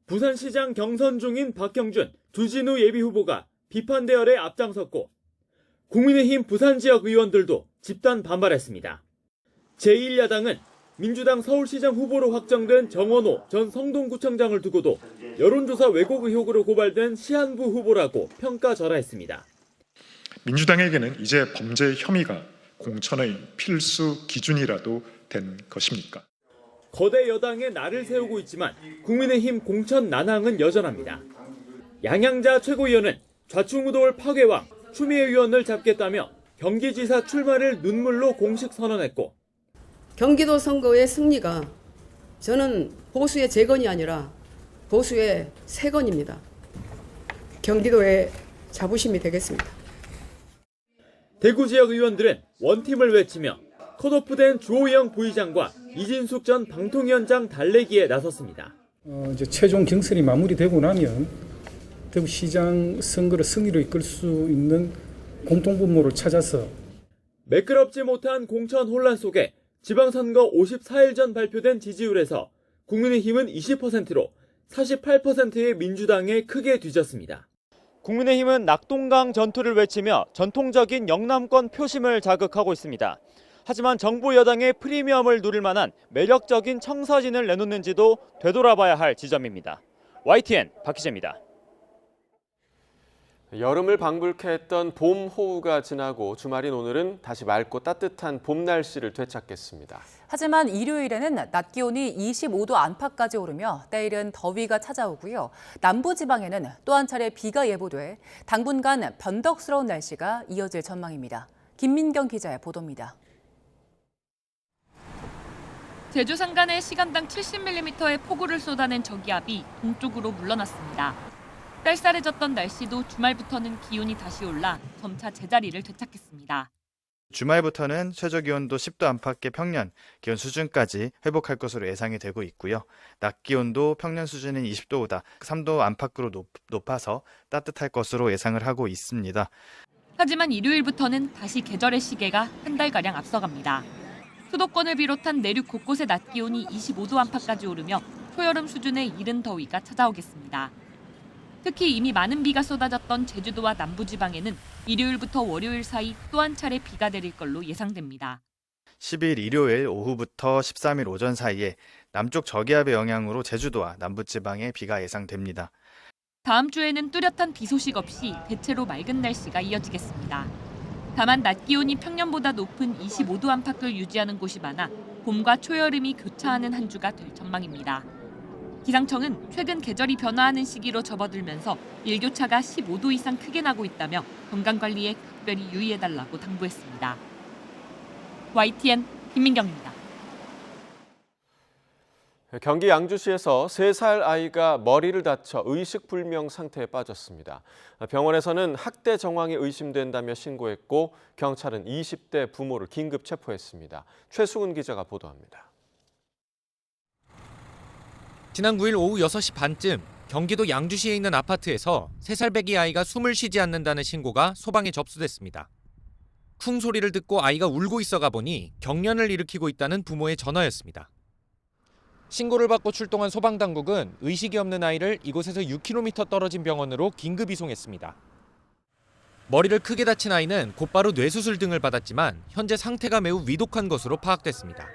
부산시장 경선 중인 박형준, 주진우 예비후보가 비판 대열에 앞장섰고 국민의힘 부산 지역 의원들도 집단 반발했습니다. 제1야당은 민주당 서울시장 후보로 확정된 정원호 전 성동구청장을 두고도 여론조사 왜곡 의혹으로 고발된 시한부 후보라고 평가절하했습니다. 민주당에게는 이제 범죄 혐의가 공천의 필수 기준이라도 된 것입니까? 거대 여당의 날을 세우고 있지만 국민의힘 공천 난항은 여전합니다. 양양자 최고위원은 좌충우돌 파괴왕 추미애 의원을 잡겠다며 경기지사 출마를 눈물로 공식 선언했고 경기도 선거의 승리가 저는 보수의 재건이 아니라 보수의 세건입니다. 경기도의 자부심이 되겠습니다. 대구 지역 의원들은 원팀을 외치며 컷오프된 주호영 부의장과 이진숙 전 방통위원장 달래기에 나섰습니다. 이제 최종 경선이 마무리되고 나면 대구시장 선거를 승리로 이끌 수 있는 공통분모를 찾아서 매끄럽지 못한 공천 혼란 속에 지방선거 54일 전 발표된 지지율에서 국민의힘은 20%로 48%의 민주당에 크게 뒤졌습니다. 국민의힘은 낙동강 전투를 외치며 전통적인 영남권 표심을 자극하고 있습니다. 하지만 정부 여당의 프리미엄을 누릴 만한 매력적인 청사진을 내놓는지도 되돌아봐야 할 지점입니다. YTN 박희재입니다. 여름을 방불케 했던 봄호우가 지나고 주말인 오늘은 다시 맑고 따뜻한 봄 날씨를 되찾겠습니다. 하지만 일요일에는 낮 기온이 25도 안팎까지 오르며 때일은 더위가 찾아오고요. 남부지방에는 또 한 차례 비가 예보돼 당분간 변덕스러운 날씨가 이어질 전망입니다. 김민경 기자의 보도입니다. 제주 산간에 시간당 70mm의 폭우를 쏟아낸 저기압이 동쪽으로 물러났습니다. 쌀쌀해졌던 날씨도 주말부터는 기온이 다시 올라 점차 제자리를 되찾겠습니다. 주말부터는 최저기온도 10도 안팎의 평년 기온 수준까지 회복할 것으로 예상이 되고 있고요. 낮 기온도 평년 수준인 20도보다 3도 안팎으로 높아서 따뜻할 것으로 예상을 하고 있습니다. 하지만 일요일부터는 다시 계절의 시계가 한 달가량 앞서갑니다. 수도권을 비롯한 내륙 곳곳의 낮 기온이 25도 안팎까지 오르며 초여름 수준의 이른 더위가 찾아오겠습니다. 특히 이미 많은 비가 쏟아졌던 제주도와 남부지방에는 일요일부터 월요일 사이 또 한 차례 비가 내릴 걸로 예상됩니다. 10일 일요일 오후부터 13일 오전 사이에 남쪽 저기압의 영향으로 제주도와 남부지방에 비가 예상됩니다. 다음 주에는 뚜렷한 비 소식 없이 대체로 맑은 날씨가 이어지겠습니다. 다만 낮 기온이 평년보다 높은 25도 안팎을 유지하는 곳이 많아 봄과 초여름이 교차하는 한 주가 될 전망입니다. 기상청은 최근 계절이 변화하는 시기로 접어들면서 일교차가 15도 이상 크게 나고 있다며 건강관리에 각별히 유의해달라고 당부했습니다. YTN 김민경입니다. 경기 양주시에서 3살 아이가 머리를 다쳐 의식불명 상태에 빠졌습니다. 병원에서는 학대 정황이 의심된다며 신고했고 경찰은 20대 부모를 긴급 체포했습니다. 최수근 기자가 보도합니다. 지난 9일 오후 6시 반쯤 경기도 양주시에 있는 아파트에서 3살 배기 아이가 숨을 쉬지 않는다는 신고가 소방에 접수됐습니다. 쿵 소리를 듣고 아이가 울고 있어가 보니 경련을 일으키고 있다는 부모의 전화였습니다. 신고를 받고 출동한 소방당국은 의식이 없는 아이를 이곳에서 6km 떨어진 병원으로 긴급 이송했습니다. 머리를 크게 다친 아이는 곧바로 뇌수술 등을 받았지만 현재 상태가 매우 위독한 것으로 파악됐습니다.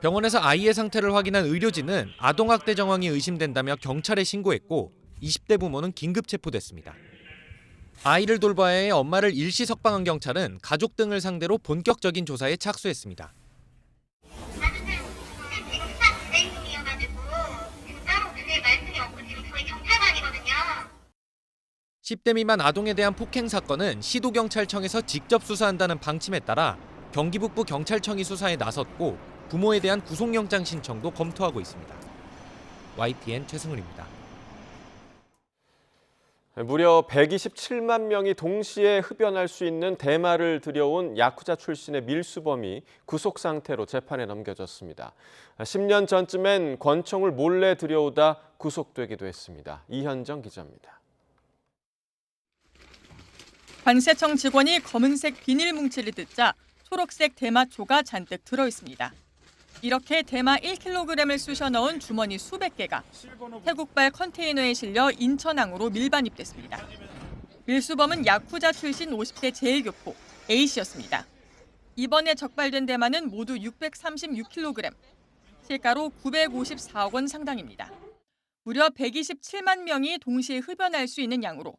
병원에서 아이의 상태를 확인한 의료진은 아동학대 정황이 의심된다며 경찰에 신고했고 20대 부모는 긴급 체포됐습니다. 아이를 돌봐야 해 엄마를 일시 석방한 경찰은 가족 등을 상대로 본격적인 조사에 착수했습니다. 10대 미만 아동에 대한 폭행 사건은 시도경찰청에서 직접 수사한다는 방침에 따라 경기 북부 경찰청이 수사에 나섰고 부모에 대한 구속영장 신청도 검토하고 있습니다. YTN 최승훈입니다. 무려 127만 명이 동시에 흡연할 수 있는 대마를 들여온 야쿠자 출신의 밀수범이 구속 상태로 재판에 넘겨졌습니다. 10년 전쯤엔 권총을 몰래 들여오다 구속되기도 했습니다. 이현정 기자입니다. 관세청 직원이 검은색 비닐 뭉치를 뜯자 초록색 대마초가 잔뜩 들어있습니다. 이렇게 대마 1kg을 쑤셔 넣은 주머니 수백 개가 태국발 컨테이너에 실려 인천항으로 밀반입됐습니다. 밀수범은 야쿠자 출신 50대 제일교포 A씨였습니다. 이번에 적발된 대마는 모두 636kg, 시가로 954억 원 상당입니다. 무려 127만 명이 동시에 흡연할 수 있는 양으로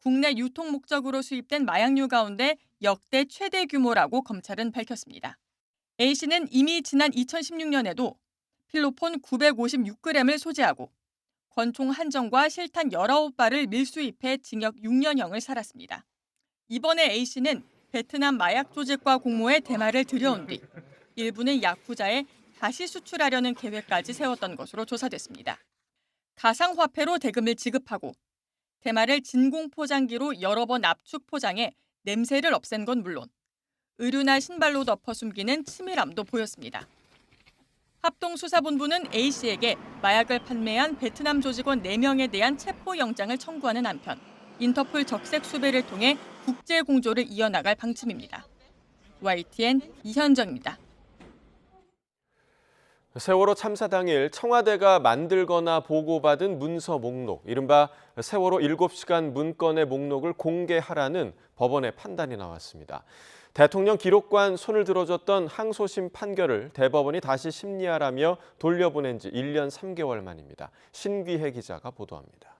국내 유통 목적으로 수입된 마약류 가운데 역대 최대 규모라고 검찰은 밝혔습니다. A씨는 이미 지난 2016년에도 필로폰 956g을 소지하고 권총 한정과 실탄 19발을 밀수입해 징역 6년형을 살았습니다. 이번에 A씨는 베트남 마약 조직과 공모해 대마를 들여온 뒤 일부는 야쿠자에 다시 수출하려는 계획까지 세웠던 것으로 조사됐습니다. 가상화폐로 대금을 지급하고 대마를 진공 포장기로 여러 번 압축 포장해 냄새를 없앤 건 물론 의류나 신발로 덮어 숨기는 치밀함도 보였습니다. 합동수사본부는 A씨에게 마약을 판매한 베트남 조직원 4명에 대한 체포영장을 청구하는 한편 인터폴 적색 수배를 통해 국제공조를 이어나갈 방침입니다. YTN 이현정입니다. 세월호 참사 당일 청와대가 만들거나 보고받은 문서 목록, 이른바 세월호 7시간 문건의 목록을 공개하라는 법원의 판단이 나왔습니다. 대통령 기록관 손을 들어줬던 항소심 판결을 대법원이 다시 심리하라며 돌려보낸 지 1년 3개월 만입니다. 신귀혜 기자가 보도합니다.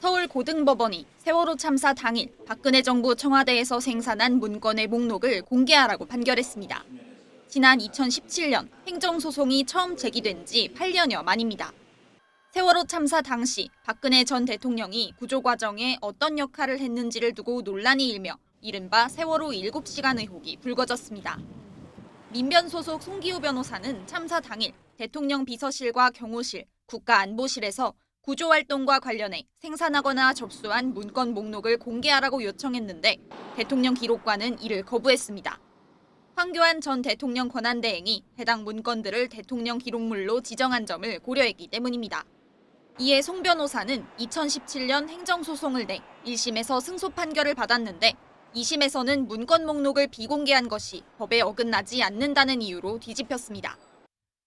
서울고등법원이 세월호 참사 당일 박근혜 정부 청와대에서 생산한 문건의 목록을 공개하라고 판결했습니다. 지난 2017년 행정소송이 처음 제기된 지 8년여 만입니다. 세월호 참사 당시 박근혜 전 대통령이 구조 과정에 어떤 역할을 했는지를 두고 논란이 일며 이른바 세월호 7시간 의혹이 불거졌습니다. 민변 소속 송기우 변호사는 참사 당일 대통령 비서실과 경호실, 국가안보실에서 구조활동과 관련해 생산하거나 접수한 문건 목록을 공개하라고 요청했는데 대통령 기록관은 이를 거부했습니다. 황교안 전 대통령 권한대행이 해당 문건들을 대통령 기록물로 지정한 점을 고려했기 때문입니다. 이에 송 변호사는 2017년 행정소송을 내 1심에서 승소 판결을 받았는데 2심에서는 문건 목록을 비공개한 것이 법에 어긋나지 않는다는 이유로 뒤집혔습니다.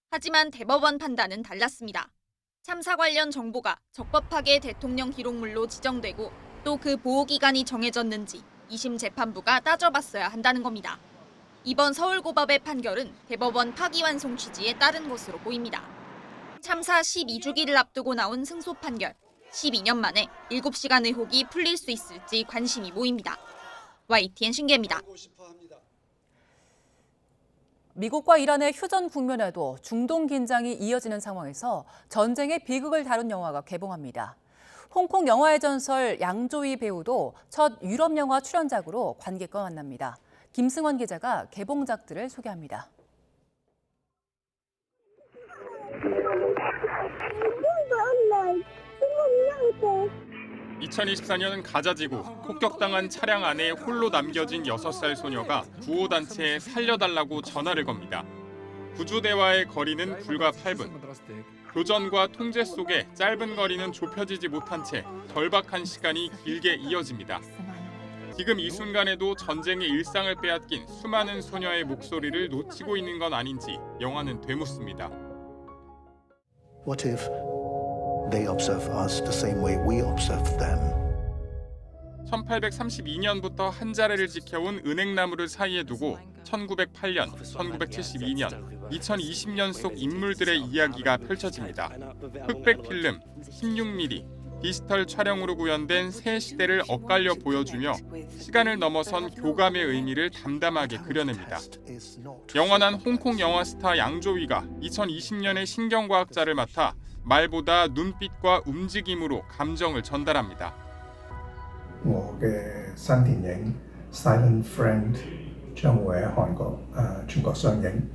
하지만 대법원 판단은 달랐습니다. 참사 관련 정보가 적법하게 대통령 기록물로 지정되고 또 그 보호기간이 정해졌는지 2심 재판부가 따져봤어야 한다는 겁니다. 이번 서울고법의 판결은 대법원 파기환송 취지에 따른 것으로 보입니다. 참사 12주기를 앞두고 나온 승소 판결, 12년 만에 7시간 의혹이 풀릴 수 있을지 관심이 모입니다. YTN 신기혜입니다. 미국과 이란의 휴전 국면에도 중동 긴장이 이어지는 상황에서 전쟁의 비극을 다룬 영화가 개봉합니다. 홍콩 영화의 전설 양조위 배우도 첫 유럽 영화 출연작으로 관객과 만납니다. 김승원 기자가 개봉작들을 소개합니다. 2024년 가자지구 폭격당한 차량 안에 홀로 남겨진 6살 소녀가 구호단체에 살려달라고 전화를 겁니다. 구조대와의 거리는 불과 8분. 교전과 통제 속에 짧은 거리는 좁혀지지 못한 채 절박한 시간이 길게 이어집니다. 지금 이 순간에도 전쟁의 일상을 빼앗긴 수많은 소녀의 목소리를 놓치고 있는 건 아닌지 영화는 되묻습니다. What if they observe us the same way we observe them? 1832년부터 한 자리를 지켜온 은행나무를 사이에 두고 1908년, 1972년, 2020년 속 인물들의 이야기가 펼쳐집니다. 흑백 필름, 16mm, 디지털 촬영으로 구현된 새 시대를 엇갈려 보여주며 시간을 넘어선 교감의 의미를 담담하게 그려냅니다. 영원한 홍콩 영화 스타 양조위가 2020년에 신경과학자를 맡아 말보다 눈빛과 움직임으로 감정을 전달합니다. 我嘅新電影 Silent Friend 將會喺韓國全國上映，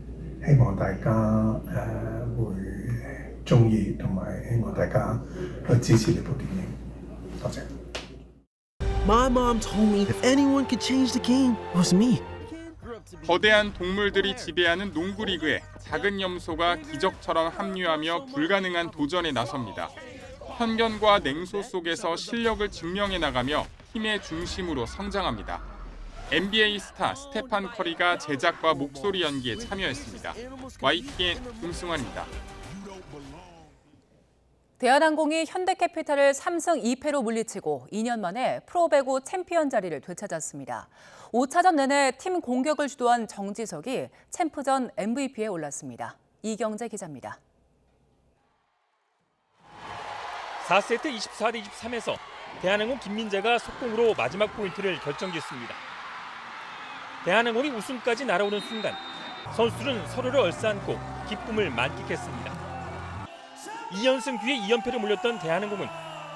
希望大家會鍾意，同埋希望大家去支持呢部電影。多謝。 My mom told me if anyone could change the game, it was me. 거대한 동물들이 지배하는 농구 리그에 작은 염소가 기적처럼 합류하며 불가능한 도전에 나섭니다. 편견과 냉소 속에서 실력을 증명해 나가며 팀의 중심으로 성장합니다. NBA 스타 스테판 커리가 제작과 목소리 연기에 참여했습니다. YTN 김승환입니다. 대한항공이 현대캐피탈을 3승 2패로 물리치고 2년 만에 프로배구 챔피언 자리를 되찾았습니다. 5차전 내내 팀 공격을 주도한 정지석이 챔프전 MVP에 올랐습니다. 이경재 기자입니다. 4세트 24대 23에서 대한항공 김민재가 속공으로 마지막 포인트를 결정짓습니다. 대한항공이 우승까지 날아오는 순간 선수들은 서로를 얼싸안고 기쁨을 만끽했습니다. 2연승 뒤에 2연패를 몰렸던 대한항공은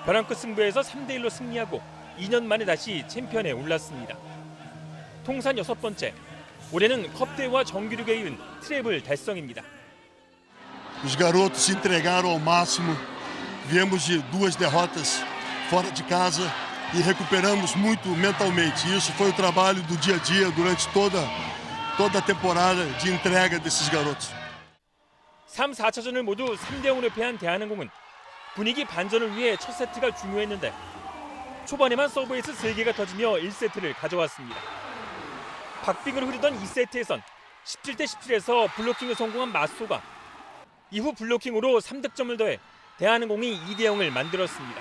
벼랑 끝 승부에서 3대1로 승리하고 2년 만에 다시 챔피언에 올랐습니다. 통산 6번째, 올해는 컵대회와 정규리그에 이은 트래블 달성입니다. Os garotos se entregaram ao máximo. Viemos de 2 derrotas fora de casa e recuperamos muito mentalmente. Isso foi o trabalho do dia a dia durante toda a temporada de entrega desses garotos. 3, 4차전을 모두 3대0으로 패한 대한항공은 분위기 반전을 위해 첫 세트가 중요했는데 초반에만 서브에이스 3개가 터지며 1세트를 가져왔습니다. 박빙으로 흐르던 2세트에선 17대 17에서 블로킹을 성공한 마소가 이후 블로킹으로 3득점을 더해 대한항공이 2대0을 만들었습니다.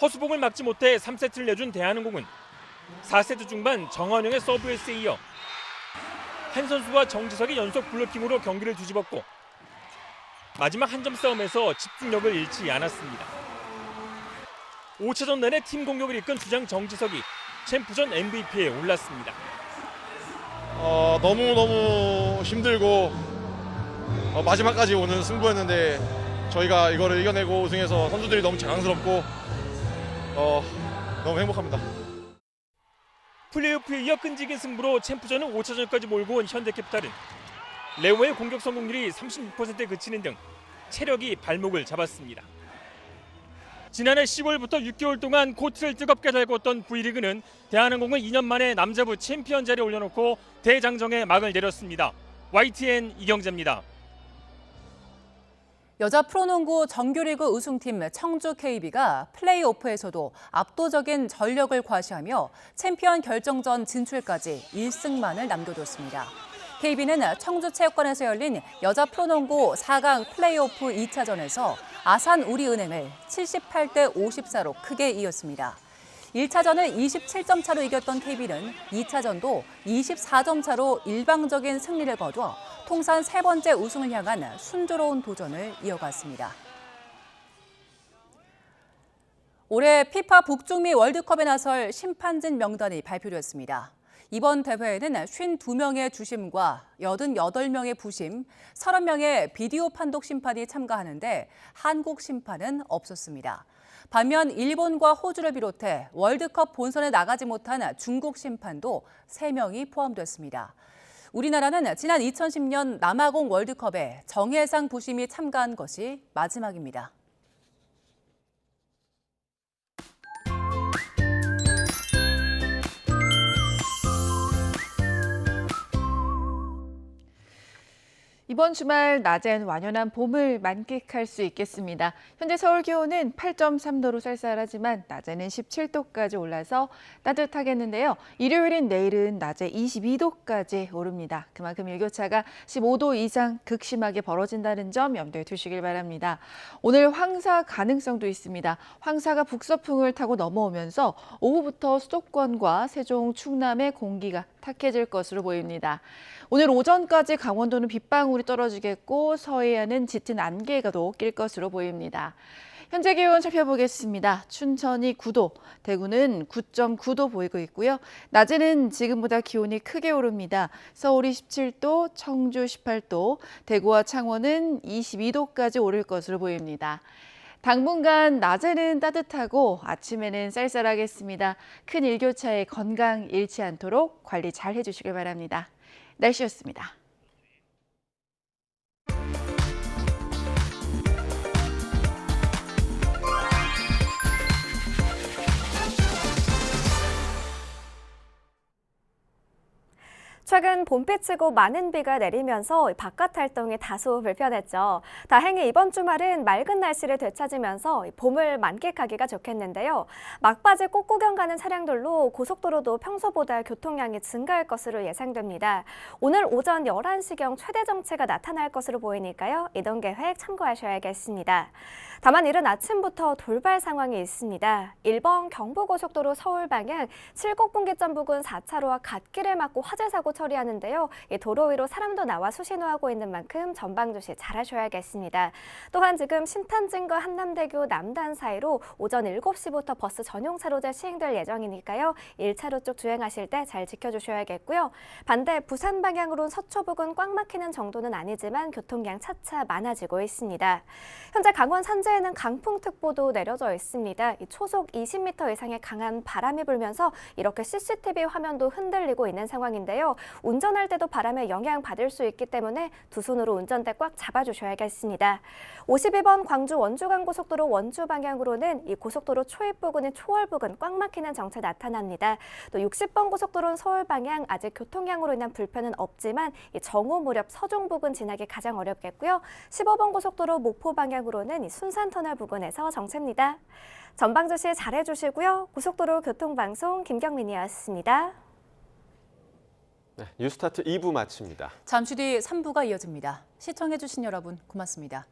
허수봉을 막지 못해 3세트를 내준 대한항공은 4세트 중반 정원영의 서브에이스에 이어 한 선수와 정지석의 연속 블로킹으로 경기를 뒤집었고 마지막 한 점 싸움에서 집중력을 잃지 않았습니다. 5차전 내내 팀 공격을 이끈 주장 정지석이 챔프전 MVP에 올랐습니다. 너무 힘들고 마지막까지 오는 승부였는데 저희가 이거를 이겨내고 우승해서 선수들이 너무 자랑스럽고 너무 행복합니다. 플레이오프에 이어 끈질긴 승부로 챔프전은 5차전까지 몰고 온 현대캐피탈은 레오의 공격 성공률이 36%에 그치는 등 체력이 발목을 잡았습니다. 지난해 10월부터 6개월 동안 코트를 뜨겁게 달궜던 V리그는 대한항공을 2년 만에 남자부 챔피언 자리에 올려놓고 대장정에 막을 내렸습니다. YTN 이경재입니다. 여자 프로농구 정규리그 우승팀 청주 KB가 플레이오프에서도 압도적인 전력을 과시하며 챔피언 결정전 진출까지 1승만을 남겨뒀습니다. KB는 청주체육관에서 열린 여자 프로농구 4강 플레이오프 2차전에서 아산 우리은행을 78대 54로 크게 이겼습니다. 1차전을 27점 차로 이겼던 KB는 2차전도 24점 차로 일방적인 승리를 거둬 통산 3번째 우승을 향한 순조로운 도전을 이어갔습니다. 올해 피파 북중미 월드컵에 나설 심판진 명단이 발표됐습니다. 이번 대회에는 52명의 주심과 88명의 부심, 30명의 비디오 판독 심판이 참가하는데 한국 심판은 없었습니다. 반면 일본과 호주를 비롯해 월드컵 본선에 나가지 못한 중국 심판도 3명이 포함됐습니다. 우리나라는 지난 2010년 남아공 월드컵에 정혜상 부심이 참가한 것이 마지막입니다. 이번 주말 낮엔 완연한 봄을 만끽할 수 있겠습니다. 현재 서울 기온은 8.3도로 쌀쌀하지만 낮에는 17도까지 올라서 따뜻하겠는데요. 일요일인 내일은 낮에 22도까지 오릅니다. 그만큼 일교차가 15도 이상 극심하게 벌어진다는 점 염두에 두시길 바랍니다. 오늘 황사 가능성도 있습니다. 황사가 북서풍을 타고 넘어오면서 오후부터 수도권과 세종, 충남의 공기가 탁해질 것으로 보입니다. 오늘 오전까지 강원도는 빗방울이 떨어지겠고 서해안은 짙은 안개가도 낄 것으로 보입니다. 현재 기온 살펴보겠습니다. 춘천이 9도, 대구는 9.9도 보이고 있고요. 낮에는 지금보다 기온이 크게 오릅니다. 서울이 17도, 청주 18도, 대구와 창원은 22도까지 오를 것으로 보입니다. 당분간 낮에는 따뜻하고 아침에는 쌀쌀하겠습니다. 큰 일교차에 건강 잃지 않도록 관리 잘 해주시길 바랍니다. 날씨였습니다. 최근 봄비치고 많은 비가 내리면서 바깥 활동이 다소 불편했죠. 다행히 이번 주말은 맑은 날씨를 되찾으면서 봄을 만끽하기가 좋겠는데요. 막바지 꽃구경 가는 차량들로 고속도로도 평소보다 교통량이 증가할 것으로 예상됩니다. 오늘 오전 11시경 최대 정체가 나타날 것으로 보이니까요. 이동 계획 참고하셔야겠습니다. 다만 이른 아침부터 돌발 상황이 있습니다. 1번 경부고속도로 서울 방향 칠곡분기점 부근 4차로와 갓길을 막고 화재 사고 처리하는데요. 이 도로 위로 사람도 나와 수신호하고 있는 만큼 전방 주시 잘하셔야겠습니다. 또한 지금 신탄진과 한남대교 남단 사이로 오전 7시부터 버스 전용 차로제 시행될 예정이니까요. 1차로 쪽 주행하실 때 잘 지켜주셔야겠고요. 반대 부산 방향으로는 서초 부근 꽉 막히는 정도는 아니지만 교통량 차차 많아지고 있습니다. 현재 강원 산지에는 강풍특보도 내려져 있습니다. 초속 20m 이상의 강한 바람이 불면서 이렇게 CCTV 화면도 흔들리고 있는 상황인데요. 운전할 때도 바람에 영향받을 수 있기 때문에 두 손으로 운전대 꽉 잡아주셔야겠습니다. 52번 광주 원주간고속도로 원주 방향으로는 이 고속도로 초입 부근인 초월 부근 꽉 막히는 정체 나타납니다. 또 60번 고속도로는 서울 방향 아직 교통량으로 인한 불편은 없지만 이 정오 무렵 서종 부근 지나기 가장 어렵겠고요. 15번 고속도로 목포 방향으로는 이 순산터널 부근에서 정체입니다. 전방 주시 잘해주시고요. 고속도로 교통방송 김경민이었습니다. 네, 뉴스타트 2부 마칩니다. 잠시 뒤 3부가 이어집니다. 시청해주신 여러분 고맙습니다.